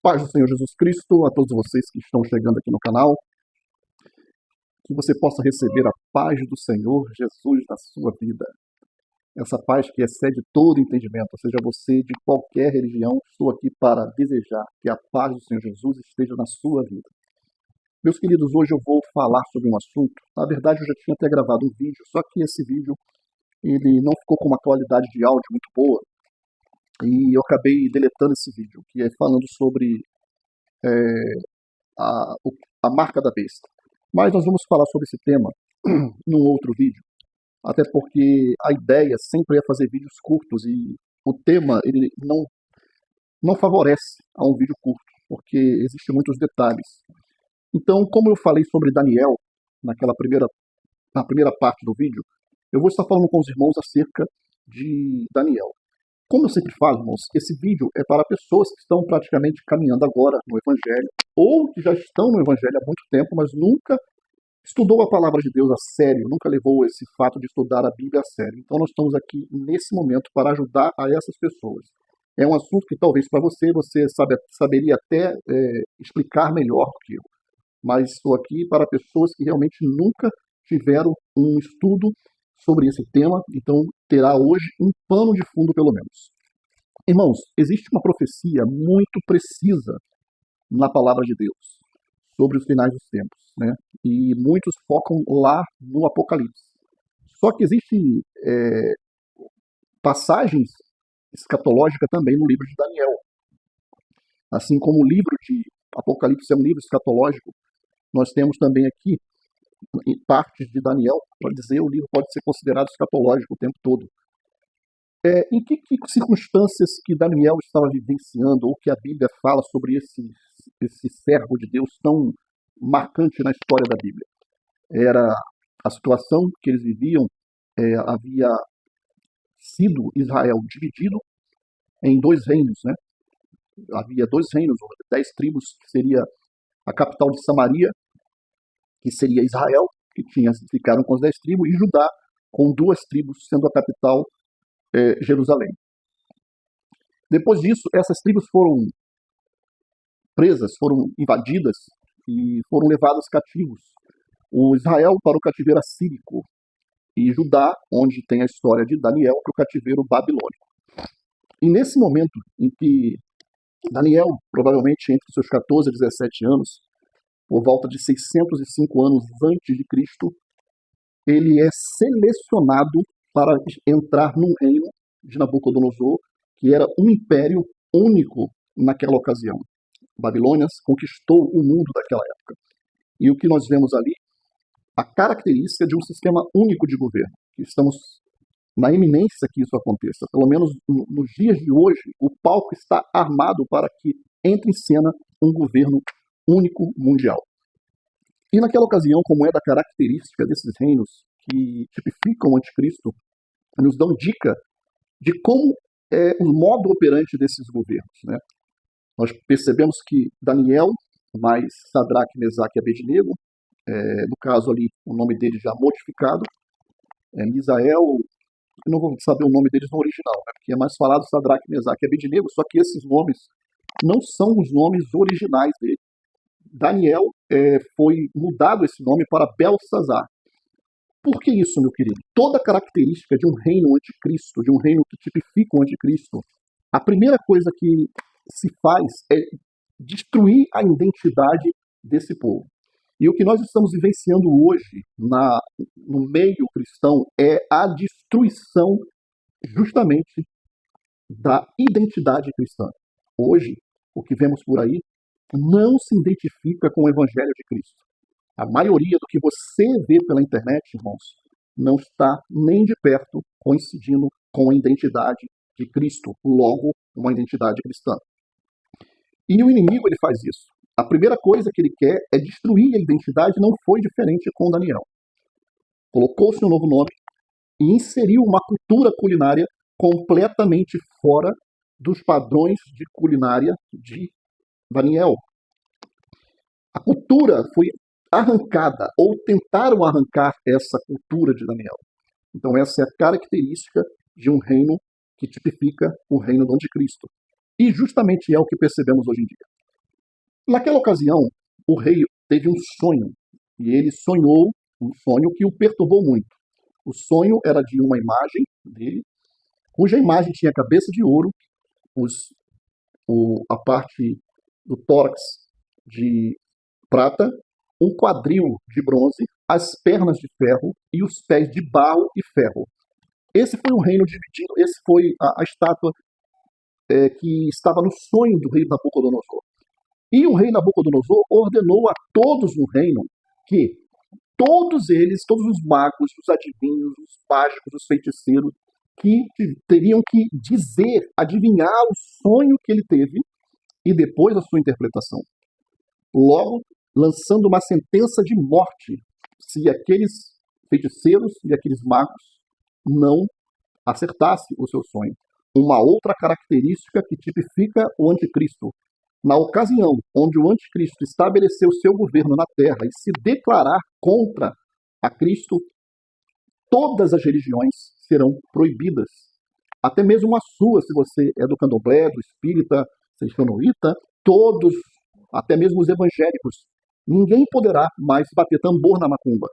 Paz do Senhor Jesus Cristo a todos vocês que estão chegando aqui no canal, que você possa receber a paz do Senhor Jesus na sua vida. Essa paz que excede todo entendimento, seja você de qualquer religião, estou aqui para desejar que a paz do Senhor Jesus esteja na sua vida. Meus queridos, hoje eu vou falar sobre um assunto, na verdade eu já tinha até gravado um vídeo, só que esse vídeo ele não ficou com uma qualidade de áudio muito boa, e eu acabei deletando esse vídeo, que é falando sobre a, a marca da besta. Mas nós vamos falar sobre esse tema num outro vídeo, até porque a ideia sempre é fazer vídeos curtos e o tema ele não favorece a um vídeo curto, porque existem muitos detalhes. Então, como eu falei sobre Daniel na primeira parte do vídeo, eu vou estar falando com os irmãos acerca de Daniel. Como eu sempre falo, irmãos, esse vídeo é para pessoas que estão praticamente caminhando agora no Evangelho, ou que já estão no Evangelho há muito tempo, mas nunca estudou a palavra de Deus a sério, nunca levou esse fato de estudar a Bíblia a sério. Então nós estamos aqui nesse momento para ajudar a essas pessoas. É um assunto que talvez para você saberia até explicar melhor do que eu, mas estou aqui para pessoas que realmente nunca tiveram um estudo sobre esse tema, então terá hoje um pano de fundo pelo menos. Irmãos, existe uma profecia muito precisa na palavra de Deus sobre os finais dos tempos, né? E muitos focam lá no Apocalipse. Só que existem passagens escatológicas também no livro de Daniel. Assim como o livro de Apocalipse é um livro escatológico, nós temos também aqui em partes de Daniel, para dizer, o livro pode ser considerado escatológico o tempo todo. Em que circunstâncias que Daniel estava vivenciando, ou que a Bíblia fala sobre esse servo de Deus tão marcante na história da Bíblia? Era a situação que eles viviam, havia sido Israel dividido em dois reinos, né? Havia dois reinos, 10 tribos, que seria a capital de Samaria, que seria Israel, que ficaram com as 10 tribos, e Judá, com 2 tribos, sendo a capital Jerusalém. Depois disso, essas tribos foram presas, foram invadidas e foram levadas cativos. O Israel para o cativeiro assírico e Judá, onde tem a história de Daniel, para o cativeiro babilônico. E nesse momento em que Daniel, provavelmente entre seus 14 e 17 anos, por volta de 605 anos antes de Cristo, ele é selecionado para entrar num reino de Nabucodonosor, que era um império único naquela ocasião. Babilônia conquistou o mundo daquela época. E o que nós vemos ali, a característica de um sistema único de governo, que estamos na iminência que isso aconteça. Pelo menos nos dias de hoje, o palco está armado para que entre em cena um governo único mundial. E naquela ocasião, como é da característica desses reinos que tipificam o anticristo, nos dão dica de como é o modo operante desses governos, né? Nós percebemos que Daniel, mais Sadraque, Mesaque e Abednego, no caso ali, o nome deles já modificado, Misael, eu não vou saber o nome deles no original, né, porque é mais falado Sadraque, Mesaque e Abednego, só que esses nomes não são os nomes originais dele. Daniel foi mudado esse nome para Belsazar. Por que isso, meu querido? Toda característica de um reino anticristo, de um reino que tipifica o anticristo, a primeira coisa que se faz é destruir a identidade desse povo. E o que nós estamos vivenciando hoje no meio cristão é a destruição justamente da identidade cristã. Hoje, o que vemos por aí não se identifica com o Evangelho de Cristo. A maioria do que você vê pela internet, irmãos, não está nem de perto coincidindo com a identidade de Cristo, logo, uma identidade cristã. E o inimigo ele faz isso. A primeira coisa que ele quer é destruir a identidade, não foi diferente com Daniel. Colocou-se um novo nome e inseriu uma cultura culinária completamente fora dos padrões de culinária de Daniel. A cultura foi arrancada, ou tentaram arrancar essa cultura de Daniel. Então essa é a característica de um reino que tipifica o reino do anticristo. E justamente é o que percebemos hoje em dia. Naquela ocasião, o rei teve um sonho, e ele sonhou um sonho que o perturbou muito. O sonho era de uma imagem dele, cuja imagem tinha cabeça de ouro, os, a parte do tórax de prata, um quadril de bronze, as pernas de ferro e os pés de barro e ferro. Esse foi o reino dividido, esse foi a estátua que estava no sonho do rei Nabucodonosor. E o rei Nabucodonosor ordenou a todos no reino que todos eles, todos os magos, os adivinhos, os mágicos, os feiticeiros, que teriam que dizer, adivinhar o sonho que ele teve e depois a sua interpretação. Logo, lançando uma sentença de morte se aqueles feiticeiros e aqueles magos não acertassem o seu sonho. Uma outra característica que tipifica o anticristo. Na ocasião onde o anticristo estabeleceu seu governo na terra e se declarar contra a Cristo, todas as religiões serão proibidas. Até mesmo a sua, se você é do candomblé, do espírita, seixonoíta, todos, até mesmo os evangélicos, ninguém poderá mais bater tambor na macumba.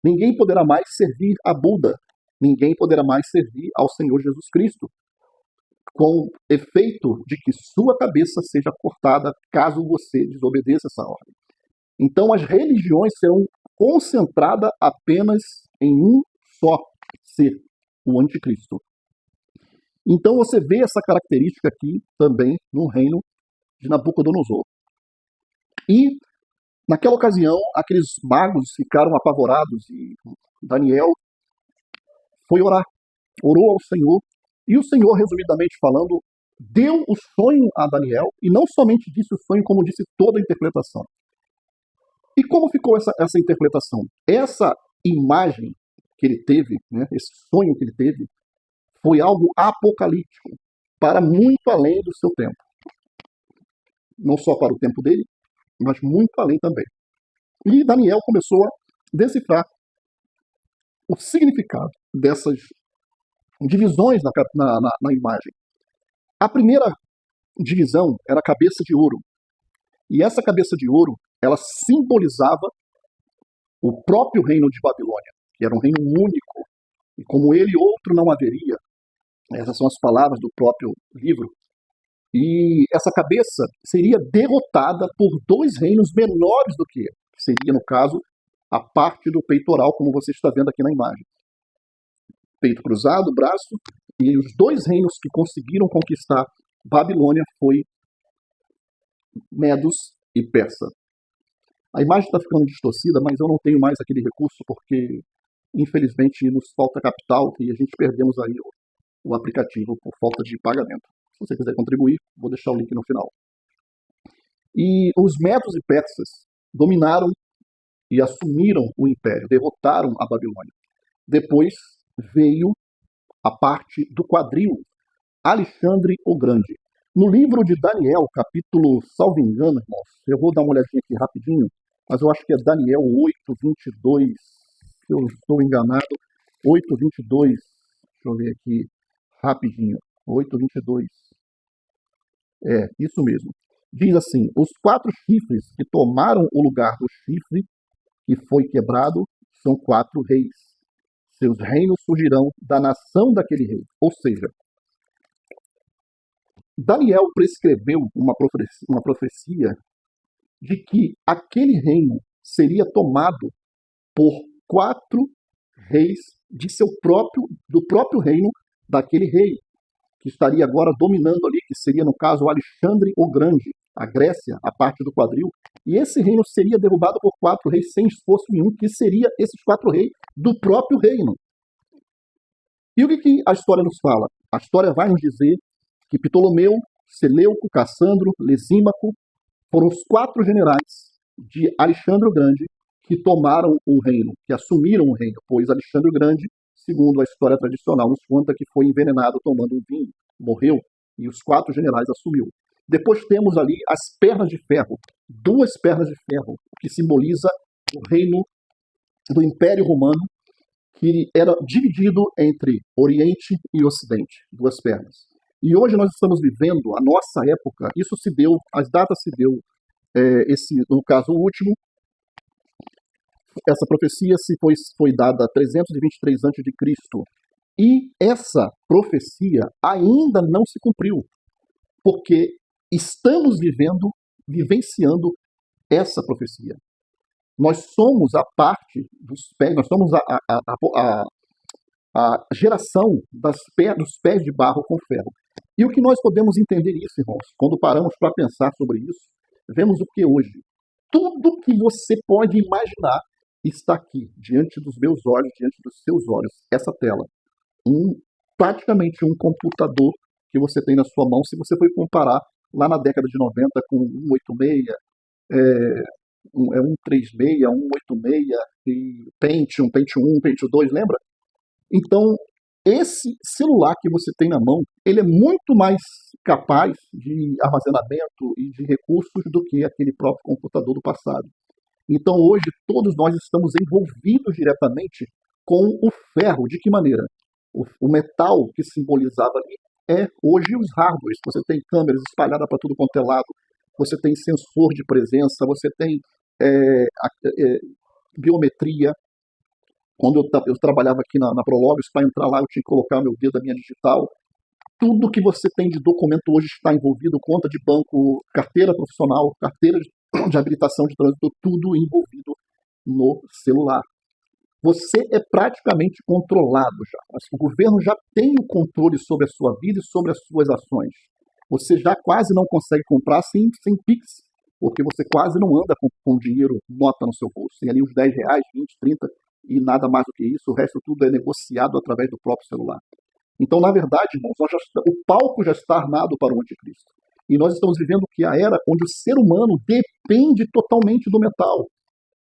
Ninguém poderá mais servir a Buda. Ninguém poderá mais servir ao Senhor Jesus Cristo, com efeito de que sua cabeça seja cortada caso você desobedeça essa ordem. Então as religiões serão concentradas apenas em um só ser, o anticristo. Então você vê essa característica aqui também no reino de Nabucodonosor. E naquela ocasião, aqueles magos ficaram apavorados e Daniel foi orar, orou ao Senhor. E o Senhor, resumidamente falando, deu o sonho a Daniel, e não somente disse o sonho, como disse toda a interpretação. E como ficou essa interpretação? Essa imagem que ele teve, né, esse sonho que ele teve, foi algo apocalíptico, para muito além do seu tempo. Não só para o tempo dele, mas muito além também. E Daniel começou a decifrar o significado dessas divisões na imagem. A primeira divisão era a cabeça de ouro. E essa cabeça de ouro, ela simbolizava o próprio reino de Babilônia, que era um reino único. E como ele, outro não haveria. Essas são as palavras do próprio livro. E essa cabeça seria derrotada por dois reinos menores do que ele. Que seria, no caso, a parte do peitoral, como você está vendo aqui na imagem. Peito cruzado, braço, e os dois reinos que conseguiram conquistar Babilônia foi Medos e Persa. A imagem está ficando distorcida, mas eu não tenho mais aquele recurso porque, infelizmente, nos falta capital e a gente perdemos aí o aplicativo por falta de pagamento. Se você quiser contribuir, vou deixar o link no final. E os Medos e Persas dominaram e assumiram o império, derrotaram a Babilônia. Depois veio a parte do quadril, Alexandre o Grande. No livro de Daniel, capítulo, salvo engano, irmãos, eu vou dar uma olhadinha aqui rapidinho, mas eu acho que é Daniel 8:22, se eu estou enganado, 8:22, deixa eu ver aqui rapidinho, 8:22, isso mesmo. Diz assim, os 4 chifres que tomaram o lugar do chifre que foi quebrado são 4 reis. Seus reinos surgirão da nação daquele rei. Ou seja, Daniel prescreveu uma profecia de que aquele reino seria tomado por 4 reis do próprio reino daquele rei, que estaria agora dominando ali, que seria, no caso, Alexandre o Grande, a Grécia, a parte do quadril. E esse reino seria derrubado por 4 reis sem esforço nenhum, que seria esses 4 reis do próprio reino. E o que a história nos fala? A história vai nos dizer que Ptolomeu, Seleuco, Cassandro, Lisímaco foram os 4 generais de Alexandre o Grande que tomaram o reino, que assumiram o reino, pois Alexandre o Grande, segundo a história tradicional, nos conta que foi envenenado tomando um vinho, morreu, e os 4 generais assumiu. Depois temos ali as pernas de ferro, 2 pernas de ferro, o que simboliza o reino do Império Romano, que era dividido entre Oriente e Ocidente, 2 pernas. E hoje nós estamos vivendo, a nossa época, isso se deu, as datas se deu no caso último, essa profecia foi dada 323 a.C. E essa profecia ainda não se cumpriu, porque estamos vivenciando essa profecia. Nós somos a parte dos pés, nós somos a geração dos pés de barro com ferro. E o que nós podemos entender isso, irmãos, quando paramos para pensar sobre isso, vemos o que hoje? Tudo que você pode imaginar está aqui, diante dos meus olhos, diante dos seus olhos, essa tela. Praticamente um computador que você tem na sua mão, se você for comparar lá na década de 90 com 186, 136, 186, e Pentium 1, Pentium 2, lembra? Então, esse celular que você tem na mão, ele é muito mais capaz de armazenamento e de recursos do que aquele próprio computador do passado. Então, hoje, todos nós estamos envolvidos diretamente com o ferro. De que maneira? O metal que simbolizava ali é hoje os hardwares. Você tem câmeras espalhadas para tudo quanto é lado, você tem sensor de presença, você tem biometria. Quando eu trabalhava aqui na Prologos, para entrar lá eu tinha que colocar meu dedo, a minha digital. Tudo que você tem de documento hoje está envolvido, conta de banco, carteira profissional, carteira de habilitação de trânsito, tudo envolvido no celular. Você é praticamente controlado já. O governo já tem o controle sobre a sua vida e sobre as suas ações. Você já quase não consegue comprar sem Pix, porque você quase não anda com dinheiro, nota no seu bolso. Tem ali uns 10 reais, 20, 30 e nada mais do que isso. O resto tudo é negociado através do próprio celular. Então, na verdade, irmãos, o palco já está armado para o anticristo. E nós estamos vivendo que a era onde o ser humano depende totalmente do metal,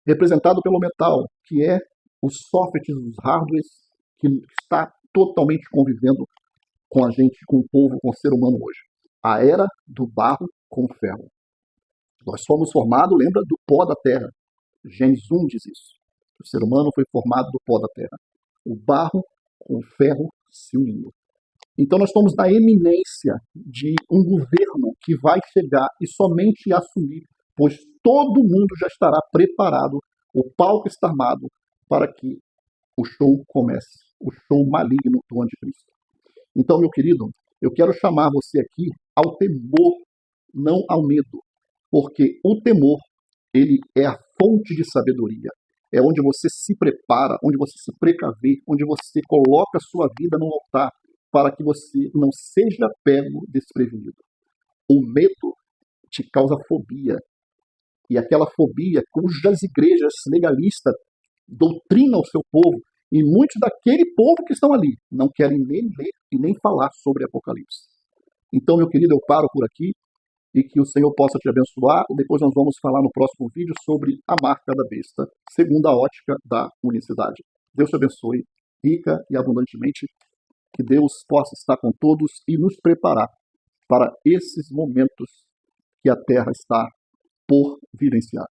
representado pelo metal, que é os softwares, os hardwares, que está totalmente convivendo com a gente, com o povo, com o ser humano hoje. A era do barro com o ferro. Nós fomos formados, lembra, do pó da terra. Gênesis 1 diz isso. O ser humano foi formado do pó da terra. O barro com o ferro se unindo. Então nós estamos na eminência de um governo que vai chegar e somente assumir, pois todo mundo já estará preparado, o palco está armado para que o show comece, o show maligno do anticristo. Então, meu querido, eu quero chamar você aqui ao temor, não ao medo, porque o temor, ele é a fonte de sabedoria. É onde você se prepara, onde você se precaver, onde você coloca a sua vida no altar para que você não seja pego desprevenido. O medo te causa fobia. E aquela fobia cujas igrejas legalistas doutrinam o seu povo, e muitos daquele povo que estão ali não querem nem ler e nem falar sobre Apocalipse. Então, meu querido, eu paro por aqui e que o Senhor possa te abençoar. Depois nós vamos falar no próximo vídeo sobre a marca da besta, segundo a ótica da unicidade. Deus te abençoe rica e abundantemente. Que Deus possa estar com todos e nos preparar para esses momentos que a Terra está por vivenciar.